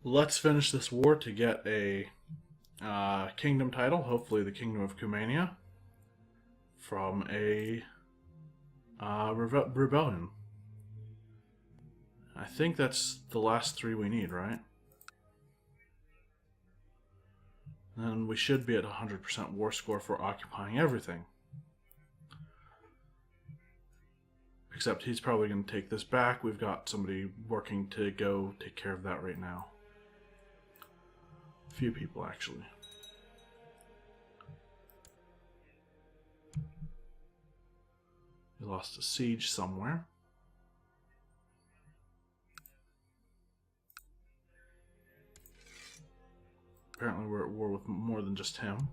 Let's finish this war to get a kingdom title, hopefully the Kingdom of Cumania, from a rebellion. I think that's the last three we need, right? Then we should be at 100% war score for occupying everything. Except he's probably going to take this back. We've got somebody working to go take care of that right now. A few people, actually. We lost a siege somewhere. Apparently we're at war with more than just him.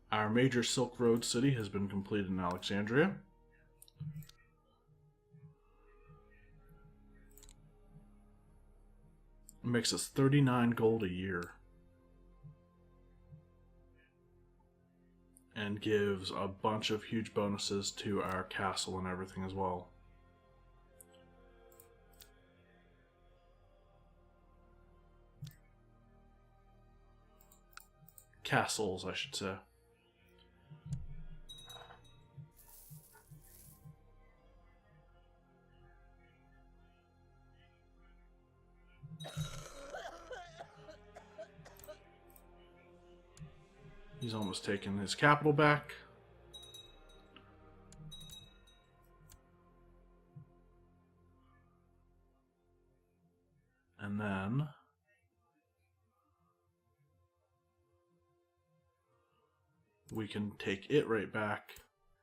Our major Silk Road city has been completed in Alexandria. It makes us 39 gold a year. And gives a bunch of huge bonuses to our castle and everything as well. Castles, I should say. He's almost taken his capital back. And then we can take it right back.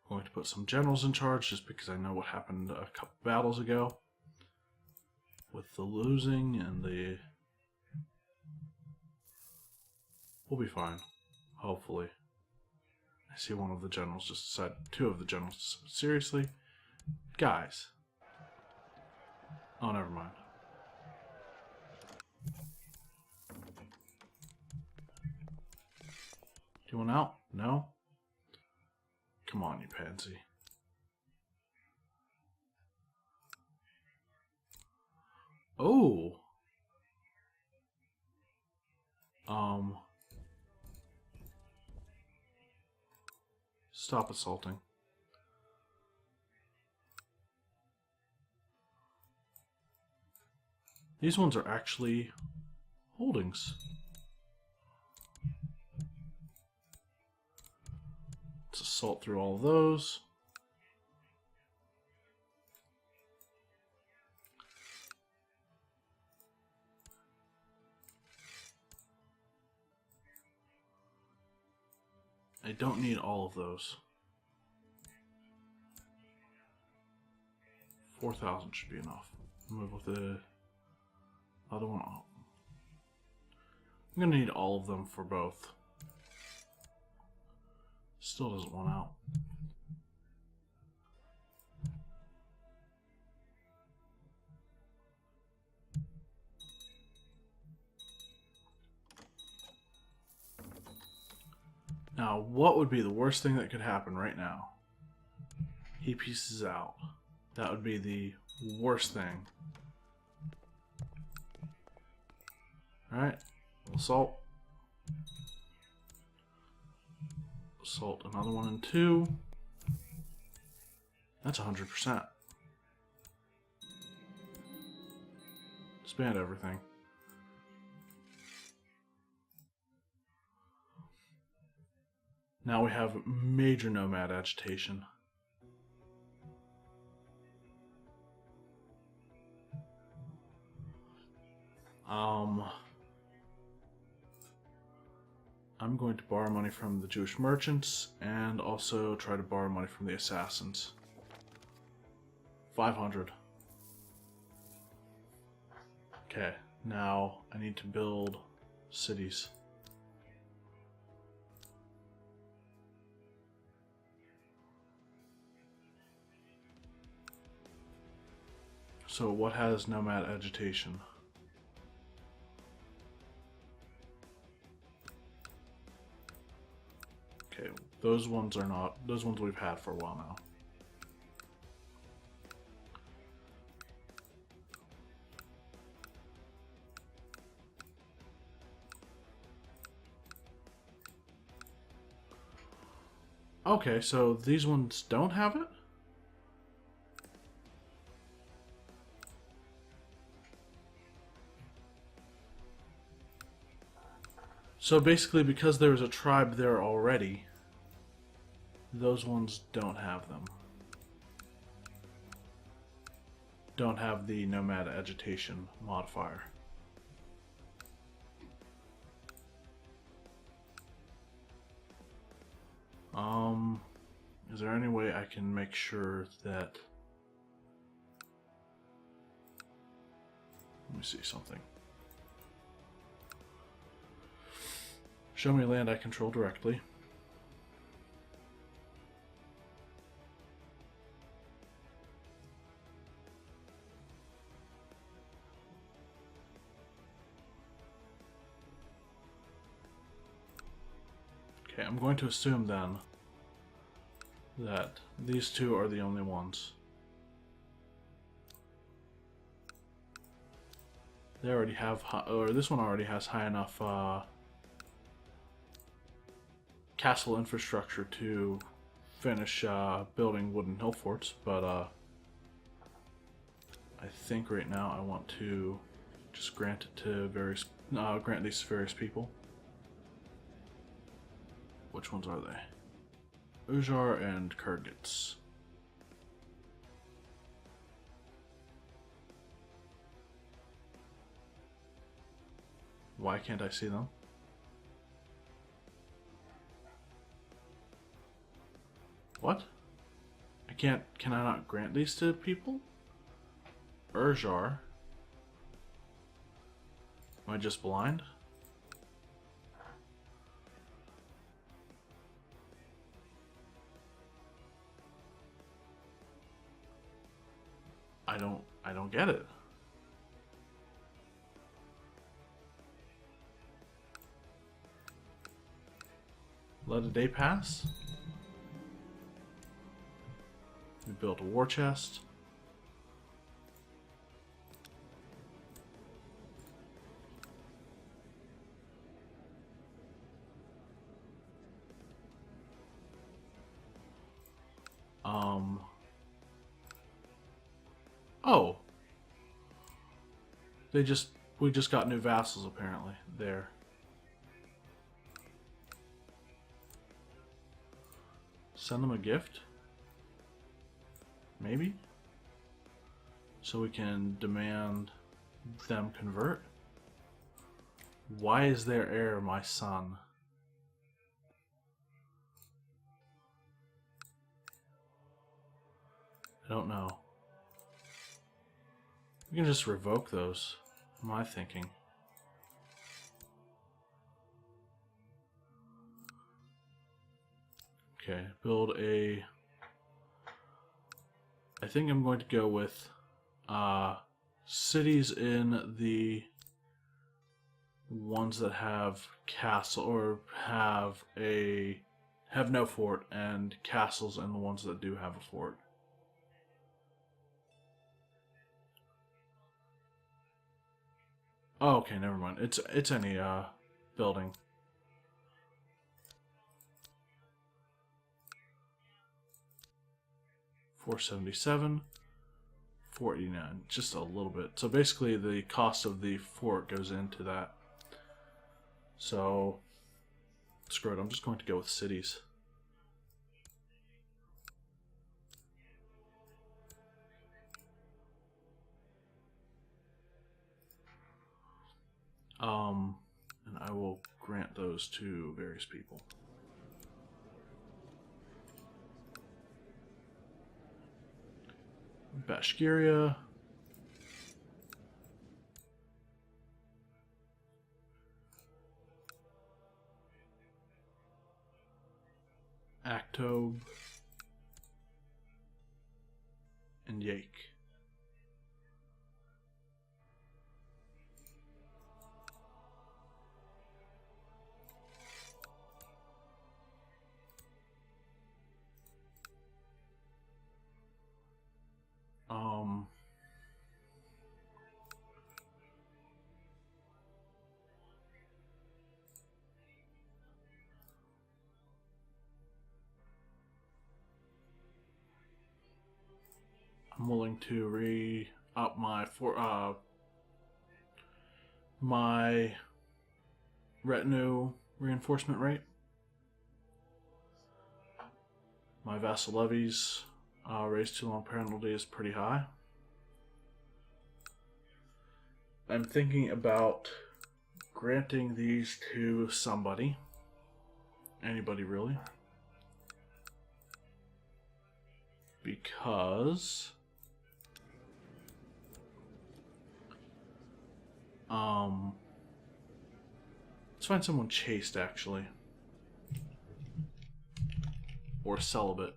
I'm going to put some generals in charge just because I know what happened a couple battles ago with the losing and the... We'll be fine. Hopefully. I see one of the generals just decided, two of the generals, seriously? Guys. Oh, never mind. Do you want out? No? Come on, you pansy. Oh! Stop assaulting. These ones are actually holdings. Let's assault through all of those. I don't need all of those. 4,000 should be enough. Move with the other one off. I'm gonna need all of them for both. Still doesn't want out. Now, what would be the worst thing that could happen right now? He pieces out. That would be the worst thing. Alright, assault. Assault another one and two. That's 100%. Disband everything. Now we have major nomad agitation. I'm going to borrow money from the Jewish merchants and also try to borrow money from the Assassins. 500. Okay, now I need to build cities. So what has nomad agitation? Okay, those ones are not, those ones we've had for a while now. Okay, so these ones don't have it? So basically, because there was a tribe there already, those ones don't have them. Don't have the nomad agitation modifier. Is there any way I can make sure that... Let me see something. Show me land I control directly. Okay, I'm going to assume then that these two are the only ones. They already have, or this one already has high enough castle infrastructure to finish building wooden hill forts, but I think right now I want to just grant it to various, grant these to various people. Which ones are they? Ujar and Kurgits. Why can't I see them? What? Can I not grant these to people? Urjar. Am I just blind? I don't get it. Let a day pass. We built a war chest. Oh. We just got new vassals apparently there. Send them a gift? Maybe? So we can demand them convert? Why is their heir my son? I don't know. We can just revoke those. What am I thinking? Okay, build a... I think I'm going to go with cities in the ones that have castle or have no fort, and castles in the ones that do have a fort. Oh, okay, never mind. It's any building. $477, $489, just a little bit. So basically, the cost of the fort goes into that. So screw it. I'm just going to go with cities. And I will grant those to various people. Bashkiria. Aktob. And Yake. I'm willing to re-up my retinue reinforcement rate. My vassal levies raised to long penalty is pretty high. I'm thinking about granting these to somebody. Anybody, really. Because... let's find someone chaste, actually. Or celibate.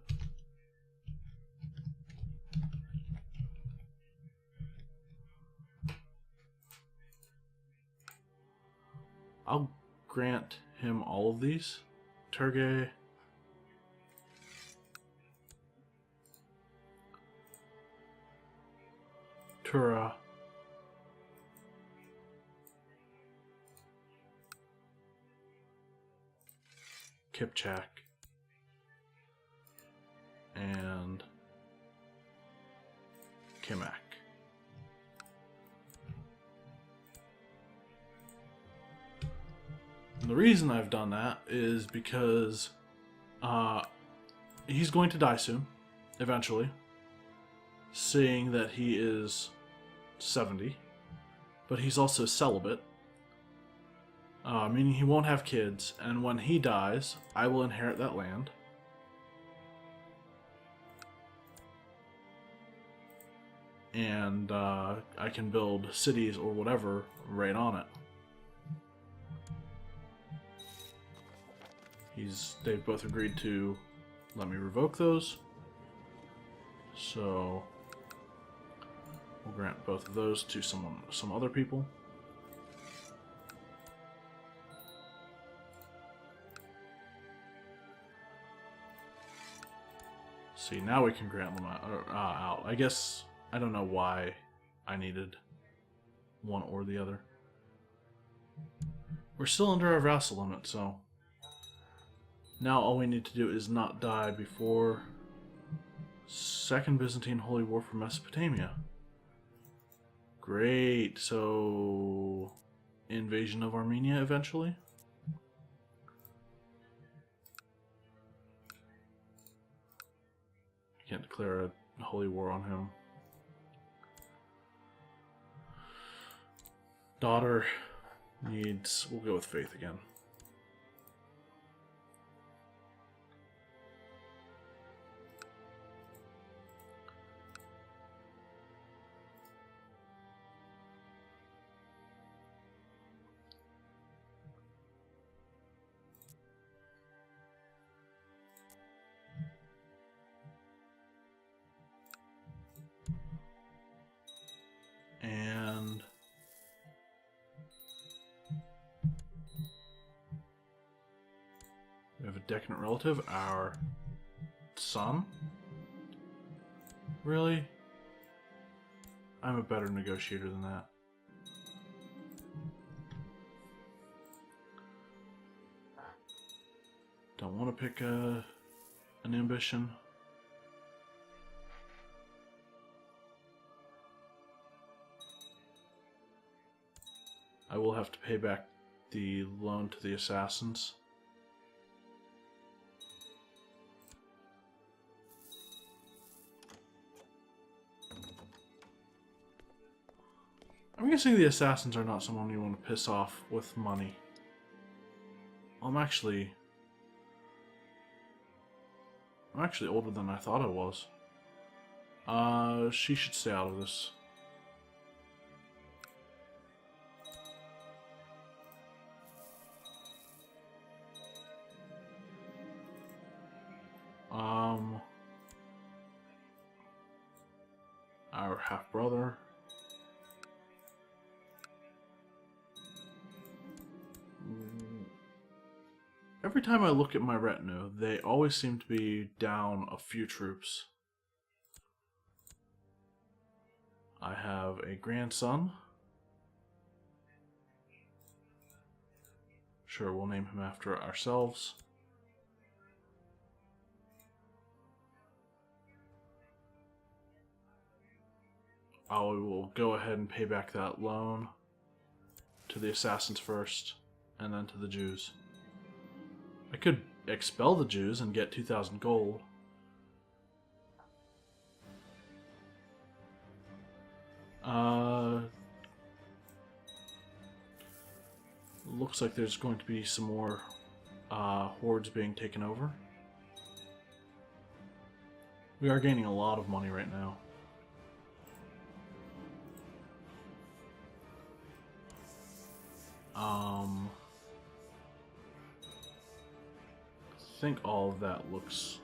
I'll grant him all of these. Turgay. Tura. Kipchak. And Kimak. And the reason I've done that is because he's going to die soon, eventually, seeing that he is 70, but he's also celibate, meaning he won't have kids, and when he dies, I will inherit that land. And I can build cities or whatever right on it. They've both agreed to let me revoke those. So we'll grant both of those to some other people. See, now we can grant them out. I guess I don't know why I needed one or the other. We're still under our vassal limit, so now all we need to do is not die before Second Byzantine Holy War for Mesopotamia. Great, so invasion of Armenia eventually? Can't declare a holy war on him. Daughter needs... we'll go with faith again. And we have a decadent relative, our son. Really? I'm a better negotiator than that. Don't want to pick an ambition. I will have to pay back the loan to the Assassins. I'm guessing the Assassins are not someone you want to piss off with money. I'm actually older than I thought I was. She should stay out of this. Our half-brother. Every time I look at my retinue, they always seem to be down a few troops. I have a grandson. Sure, we'll name him after ourselves. I will go ahead and pay back that loan to the Assassins first, and then to the Jews. I could expel the Jews and get 2,000 gold. Looks like there's going to be some more hordes being taken over. We are gaining a lot of money right now. I think all of that looks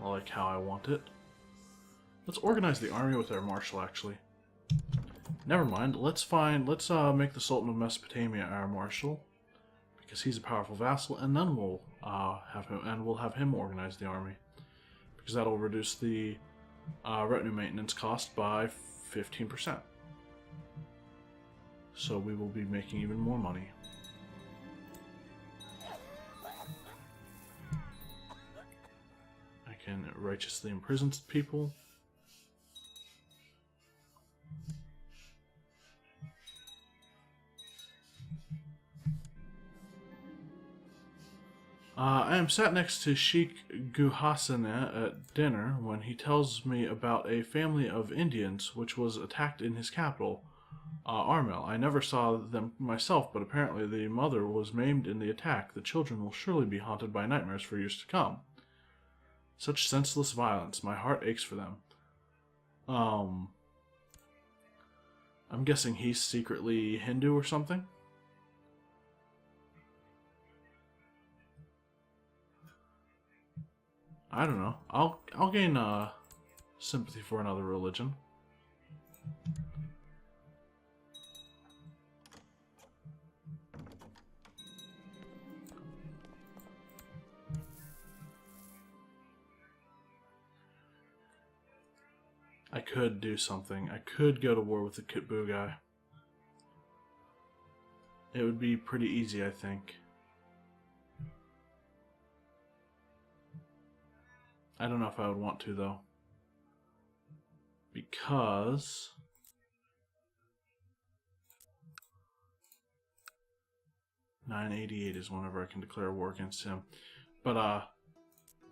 like how I want it. Let's organize the army with our marshal, actually. Never mind. Let's make the Sultan of Mesopotamia our marshal, because he's a powerful vassal, and then we'll have him organize the army, because that'll reduce the retinue maintenance cost by 15%. So we will be making even more money. I can righteously imprison people. I am sat next to Sheikh Guhasana at dinner when he tells me about a family of Indians which was attacked in his capital, Armel. I never saw them myself, but apparently the mother was maimed in the attack. The children will surely be haunted by nightmares for years to come. Such senseless violence. My heart aches for them. I'm guessing he's secretly Hindu or something. I don't know. I'll gain sympathy for another religion. I could do something. I could go to war with the Kitbu guy. It would be pretty easy, I think. I don't know if I would want to, though. Because... $988 is whenever I can declare war against him. But,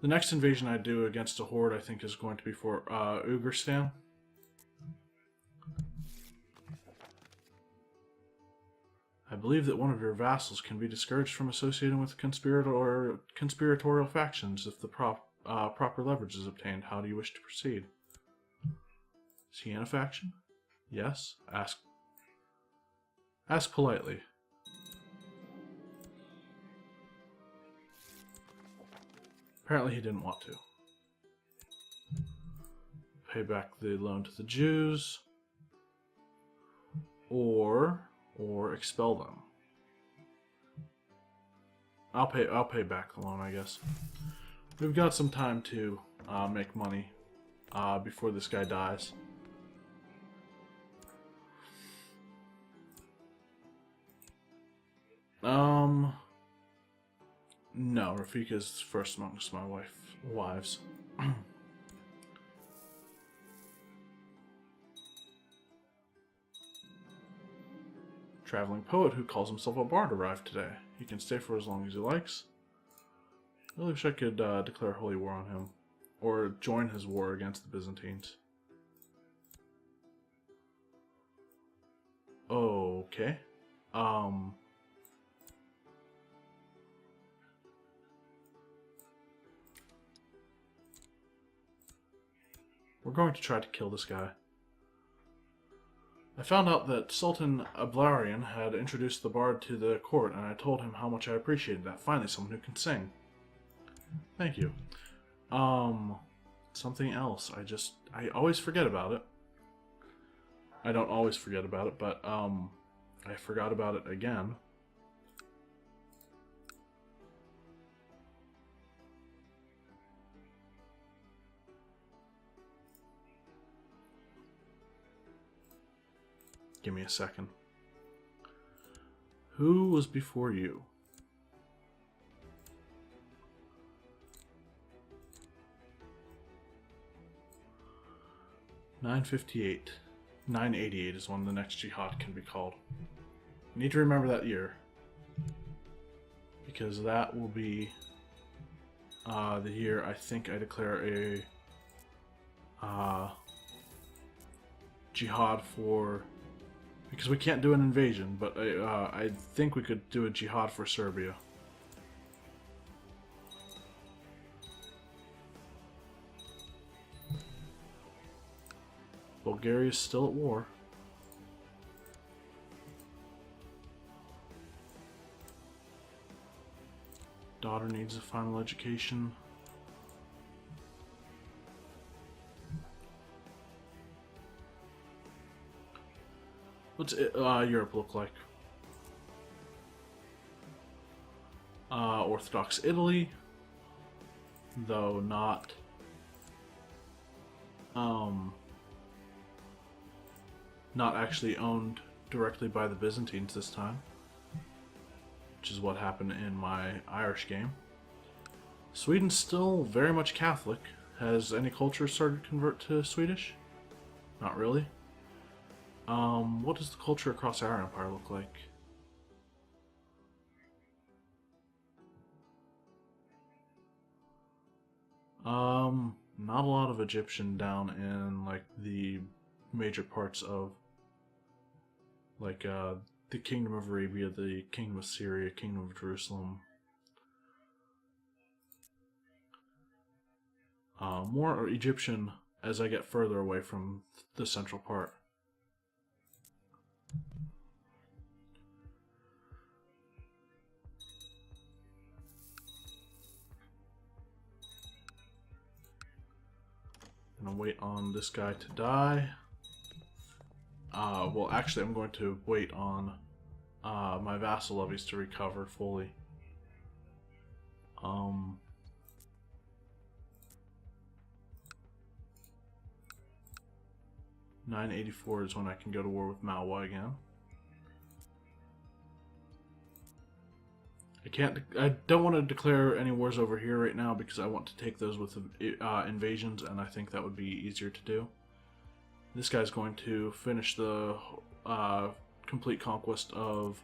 the next invasion I do against a horde, I think, is going to be for, Ugarstan. I believe that one of your vassals can be discouraged from associating with conspiratorial factions if the proper leverage is obtained. How do you wish to proceed? Is he in a faction? Yes? Ask politely. Apparently he didn't want to. Pay back the loan to the Jews. Or expel them. I'll pay back the loan, I guess. We've got some time to make money before this guy dies. No, Rafika's first amongst my wives. Traveling poet who calls himself a bard arrived today. He can stay for as long as he likes. I really wish I could declare holy war on him. Or join his war against the Byzantines. Okay. We're going to try to kill this guy. I found out that Sultan Ablarian had introduced the bard to the court, and I told him how much I appreciated that. Finally, someone who can sing. Thank you. Something else. I always forget about it. I don't always forget about it, but, I forgot about it again. Give me a second. Who was before you? $958. 988 is when the next jihad can be called. You need to remember that year, because that will be the year I think I declare a jihad for, because we can't do an invasion, but I think we could do a jihad for Serbia. Bulgaria's still at war. Daughter needs a final education. What's Europe look like? Orthodox Italy, though not actually owned directly by the Byzantines this time, which is what happened in my Irish game. Sweden's still very much Catholic. Has any culture started to convert to Swedish? Not really. What does the culture across our empire look like? Not a lot of Egyptian down in like the major parts of like the Kingdom of Arabia, the Kingdom of Syria, Kingdom of Jerusalem. More Egyptian as I get further away from the central part. Gonna wait on this guy to die. Well, actually, I'm going to wait on my vassal levies to recover fully. 984 is when I can go to war with Malwa again. I don't want to declare any wars over here right now because I want to take those with invasions, and I think that would be easier to do. This guy's going to finish the complete conquest of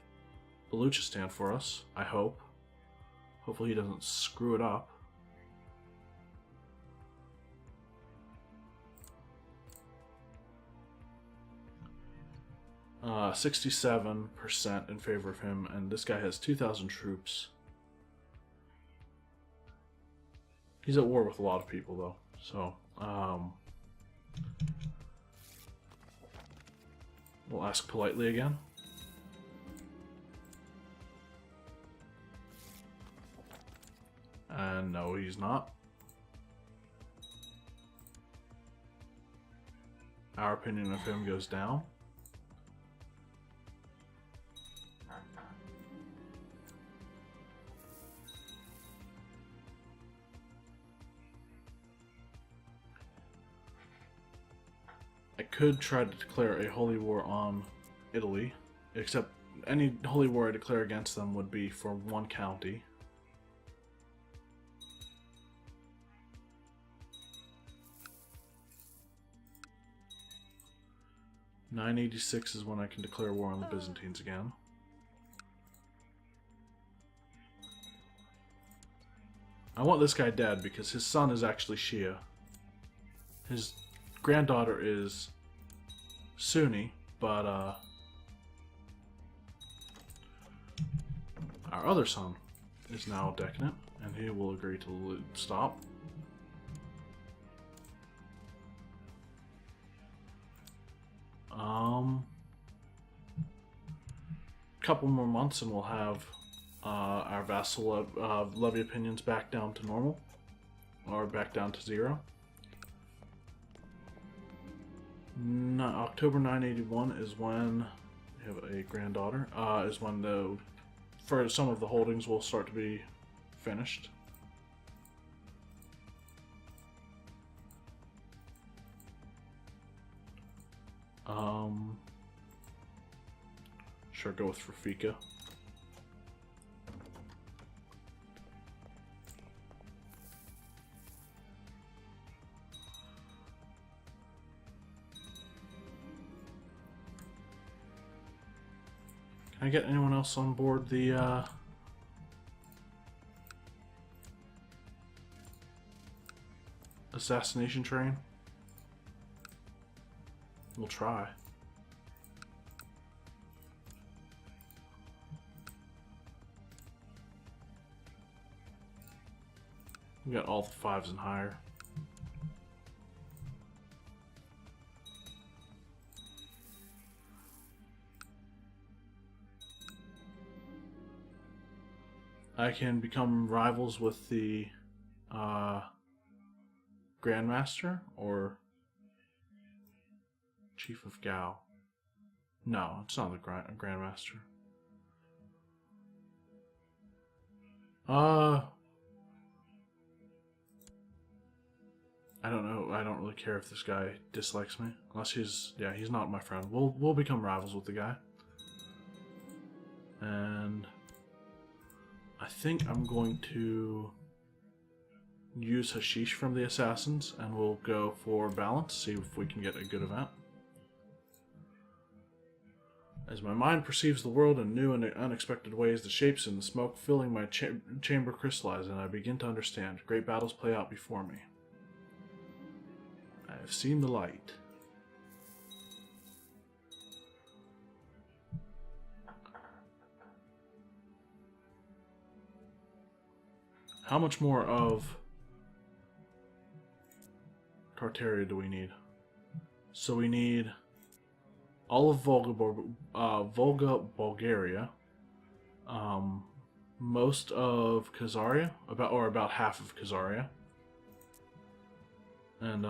Baluchistan for us, I hope. Hopefully he doesn't screw it up. Uh, 67% in favor of him, and this guy has 2,000 troops. He's at war with a lot of people, though, so we'll ask politely again. And no, he's not. Our opinion of him goes down. I could try to declare a holy war on Italy, except any holy war I declare against them would be for one county. .986 is when I can declare war on the Byzantines again. I want this guy dead because his son is actually Shia. His granddaughter is Sunni, but our other son is now decadent, and he will agree to stop. Couple more months and we'll have our vassal levy opinions back down to normal, or back down to 0. October 981 is when we have a granddaughter. Is when for some of the holdings will start to be finished. Sure, go with Rafika. Can I get anyone else on board the assassination train? We'll try. We got all the 5s and higher. I can become rivals with the Grandmaster or Chief of Gao. No, it's not the Grandmaster. I don't know. I don't really care if this guy dislikes me, unless he's not my friend. We'll become rivals with the guy, and I think I'm going to use hashish from the Assassins, and we'll go for balance, see if we can get a good event. As my mind perceives the world in new and unexpected ways, the shapes in the smoke filling my chamber crystallize, and I begin to understand. Great battles play out before me. I have seen the light. How much more of Tartaria do we need? So we need all of Volga, Bulgaria, most of Khazaria, about half of Khazaria, and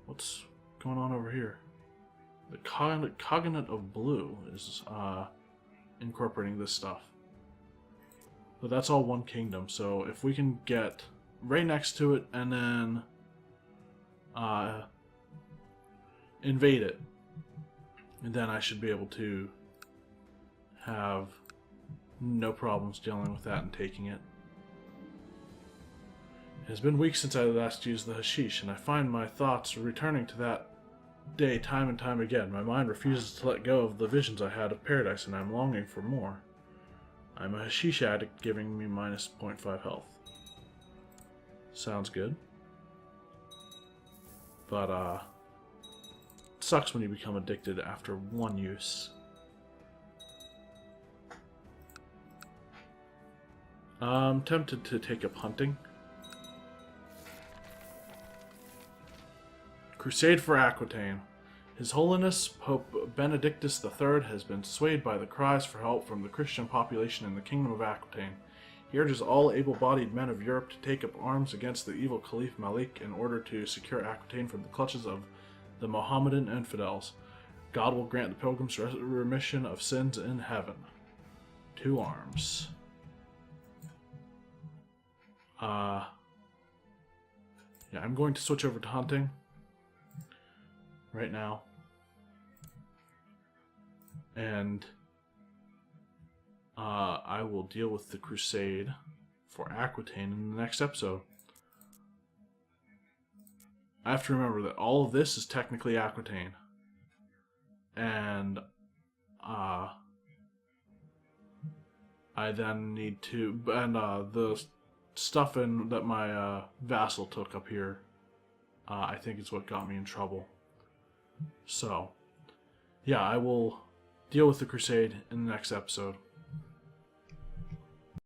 what's going on over here? The Cognate of Blue is incorporating this stuff. But that's all one kingdom, so if we can get right next to it and then invade it, and then I should be able to have no problems dealing with that and taking it. It has been weeks since I last used the hashish, and I find my thoughts returning to that day time and time again. My mind refuses to let go of the visions I had of paradise, and I'm longing for more. I'm a hashish addict, giving me minus 0.5 health. Sounds good. But, it sucks when you become addicted after one use. I'm tempted to take up hunting. Crusade for Aquitaine. His Holiness Pope Benedictus III has been swayed by the cries for help from the Christian population in the Kingdom of Aquitaine. He urges all able-bodied men of Europe to take up arms against the evil Caliph Malik in order to secure Aquitaine from the clutches of the Mohammedan infidels. God will grant the pilgrims remission of sins in heaven. 2 arms. Yeah, I'm going to switch over to hunting right now, and I will deal with the Crusade for Aquitaine in the next episode. I have to remember that all of this is technically Aquitaine, and I then need to, and the stuff in that my vassal took up here, I think is what got me in trouble. So, yeah, I will deal with the Crusade in the next episode.